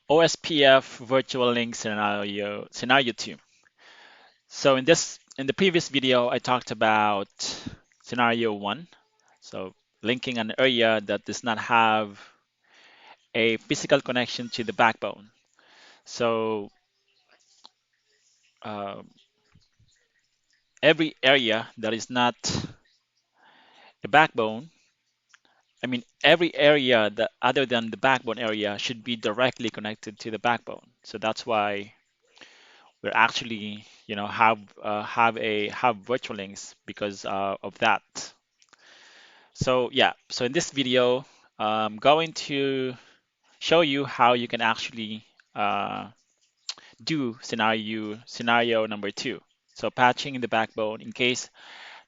OSPF virtual link scenario 2. So in the previous video, I talked about scenario 1. So linking an area that does not have a physical connection to the backbone. So uh, every area that is not a backbone, I mean every area that other than the backbone area should be directly connected to the backbone. So that's why we're actually have virtual links because of that. So yeah, so in this video, I'm going to show you how you can actually uh, do scenario number 2. So patching in the backbone in case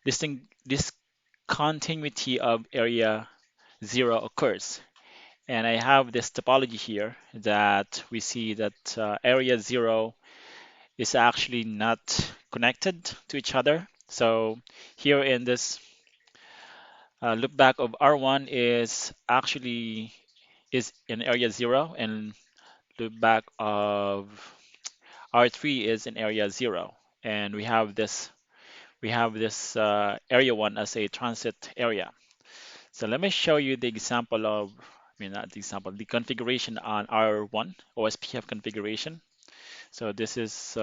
this continuity of area 0 occurs. And I have this topology here that we see that area 0 is actually not connected to each other. So here in this loop back of R1 is in area 0, and loop back of R3 is in area 0. And we have this area 1 as a transit area. So let me show you the example of, I mean, not the example, the configuration on R1 OSPF configuration. So this is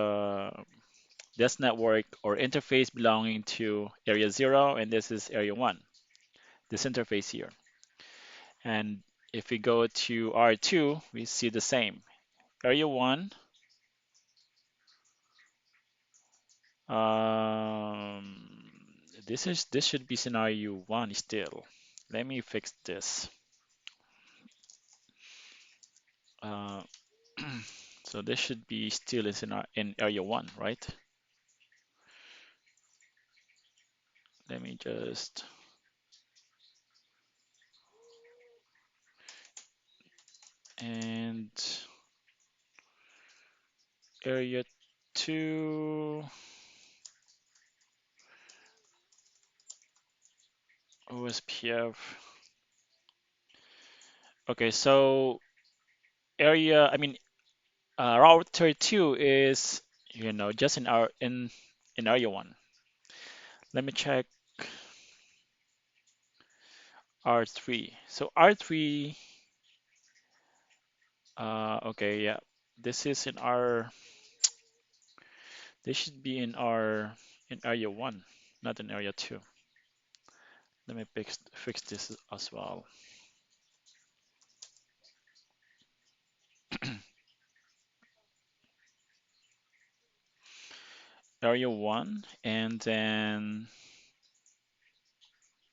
this network or interface belonging to area 0, and this is area 1, this interface here. And if we go to R2, we see the same. Area 1, um, this should be scenario 1 still. Let me fix this. Uh, so this should be still in area 1, right? Let me just and area 2 OSPF. Okay, so router 2 is just in area 1. Let me check R3. So R3, okay, yeah, this is in our, this should be in area 1, not in area 2. Let me fix this as well. Area 1, and then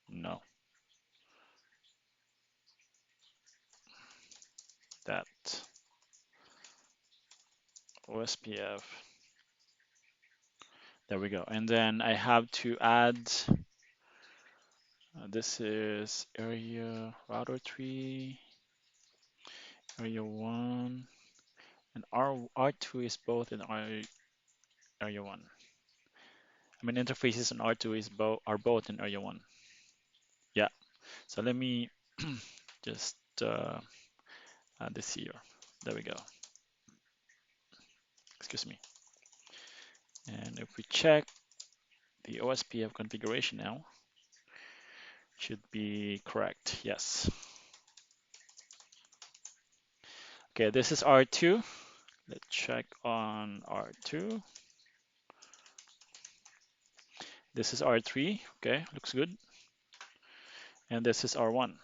no, that OSPF. There we go. And then I have to add, this is area router 3, area 1, and R2 is both in area 1. I mean, interfaces on R2 are both in area 1. Yeah. So let me just add this here. There we go. Excuse me. And if we check the OSPF configuration now, should be correct. Yes. Okay, this is R2. Let's check on R2. This is R3. Okay, looks good. And this is R1.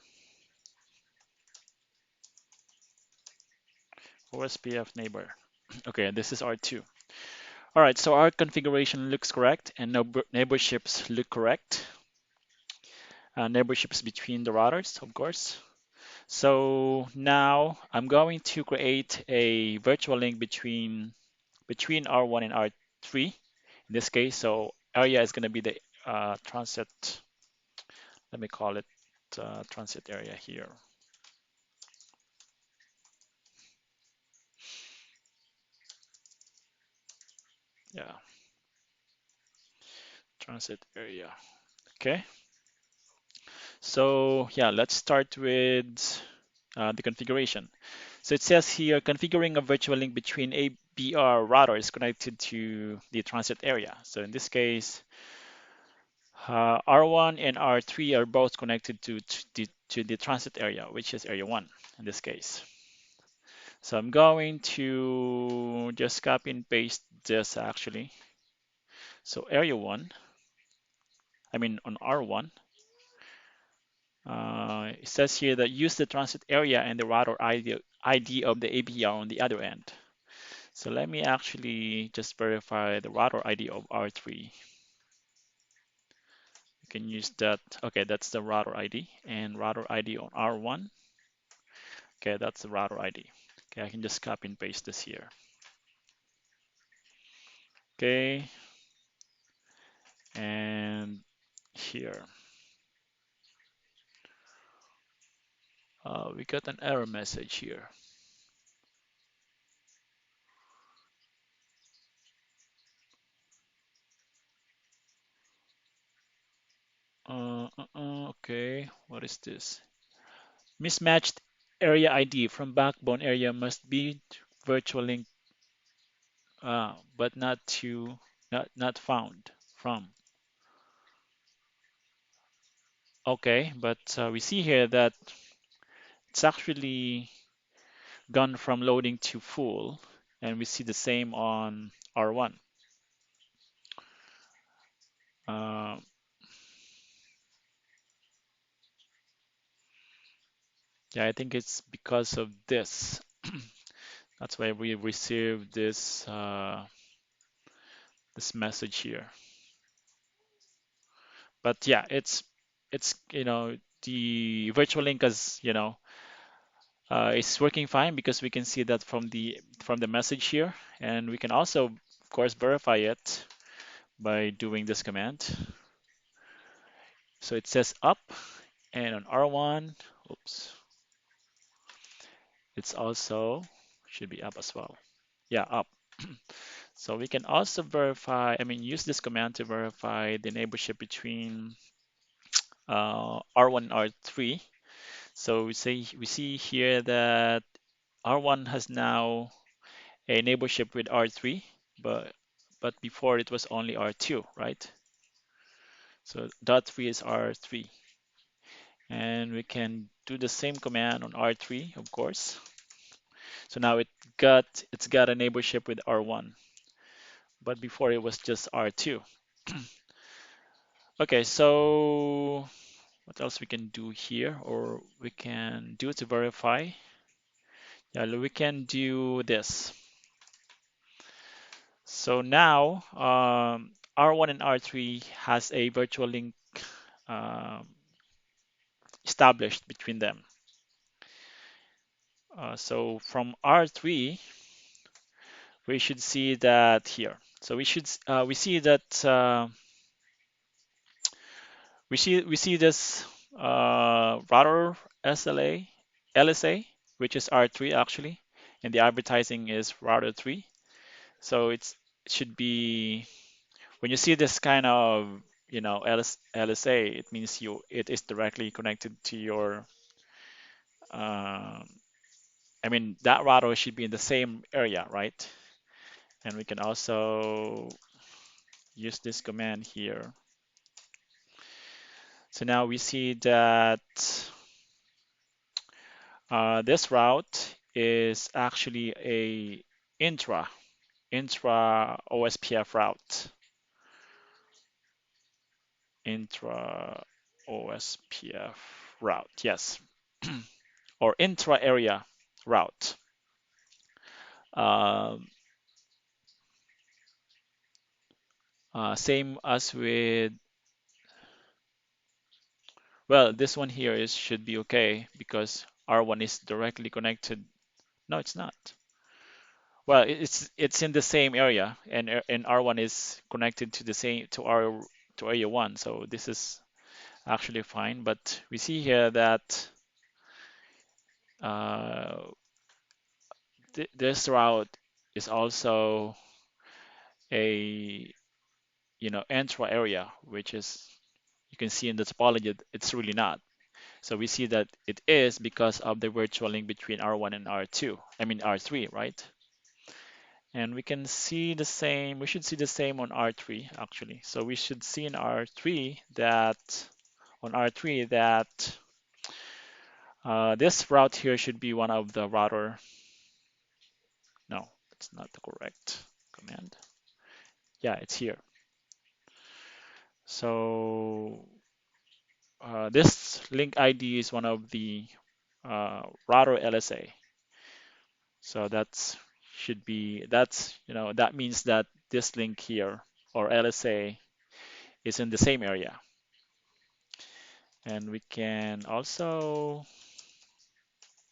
OSPF neighbor. Okay, this is R2. All right, so our configuration looks correct and neighborships look correct. Neighborships between the routers, of course. So now I'm going to create a virtual link between R1 and R3 in this case. So area is going to be the transit, let me call it transit area here. Yeah, transit area. Okay. So yeah, let's start with the configuration. So it says here, configuring a virtual link between ABR routers connected to the transit area. So in this case, R1 and R3 are both connected to the transit area, which is area 1 in this case. So I'm going to just copy and paste this actually. So area 1, I mean on R1, it says here that use the transit area and the router ID of the ABR on the other end. So let me actually just verify the router ID of R3. You can use that. Okay, that's the router ID, and router ID on R1. Okay, that's the router ID. Okay, I can just copy and paste this here. Okay, and here. We got an error message here. Okay, what is this? Mismatched area ID from backbone area must be virtual link, but not found from. Okay, but we see here that it's actually gone from loading to full, and we see the same on R1. Uh, yeah, I think it's because of this. That's why we received this message here. But yeah, it's the virtual link is working fine because we can see that from the message here, and we can also of course verify it by doing this command. So it says up, and on R1, oops, it's also should be up as well. Yeah, up. So we can also verify, I mean, use this command to verify the neighborship between R1 and R3. So we see here that R1 has now a neighborship with R3, but before it was only R2, right? So dot 3 is R3. And we can do the same command on R3, of course. So now it's got a neighborship with R1, but before it was just R2. Okay, so what else we can do here, or we can do to verify? Yeah, we can do this. So now R1 and R3 has a virtual link um, established between them. So from R3, we should see that here. So we see that we see this router LSA, which is R3 actually, and the advertising is router 3. So it should be when you see this kind of LSA, it means it is directly connected to your I mean that router should be in the same area, right? And we can also use this command here. So now we see that this route is actually a intra OSPF route. Intra OSPF route, yes, or intra area route. Um, Same as with, well, this one here is should be okay because R1 is directly connected. No, it's not. Well, it's in the same area, and R1 is connected to the same to area 1, so this is actually fine. But we see here that uh, this route is also a intra area, which is you can see in the topology it's really not. So we see that it is because of the virtual link between R1 and R2, I mean R3, right? And we can see the same, we should see the same on R3 actually. So we should see in R3 that, on R3 that this route here should be one of the router. No, it's not the correct command. Yeah, it's here. So this link ID is one of the router LSA. So that's should be, that's, that means that this link here or LSA is in the same area. And we can also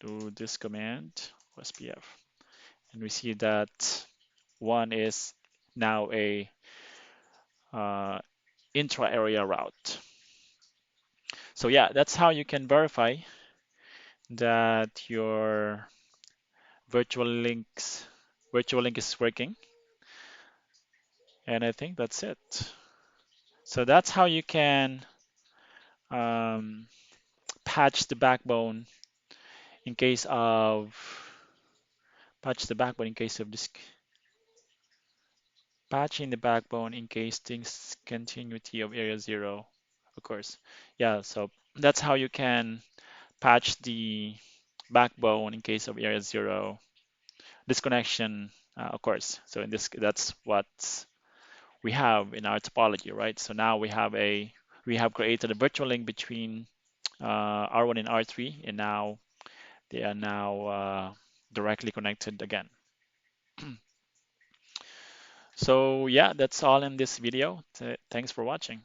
do this command, OSPF, and we see that one is now a uh, intra-area route. So yeah, that's how you can verify that your virtual link is working. And I think that's it. So that's how you can um, patch the backbone in case of this patching the backbone in case discontinuity of area 0 occurs. Yeah, so that's how you can patch the backbone in case of area 0 disconnection occurs. So in this, that's what we have in our topology, right? So now we have created a virtual link between R1 and R3, and now they are now directly connected again. So yeah, that's all in this video. Thanks for watching.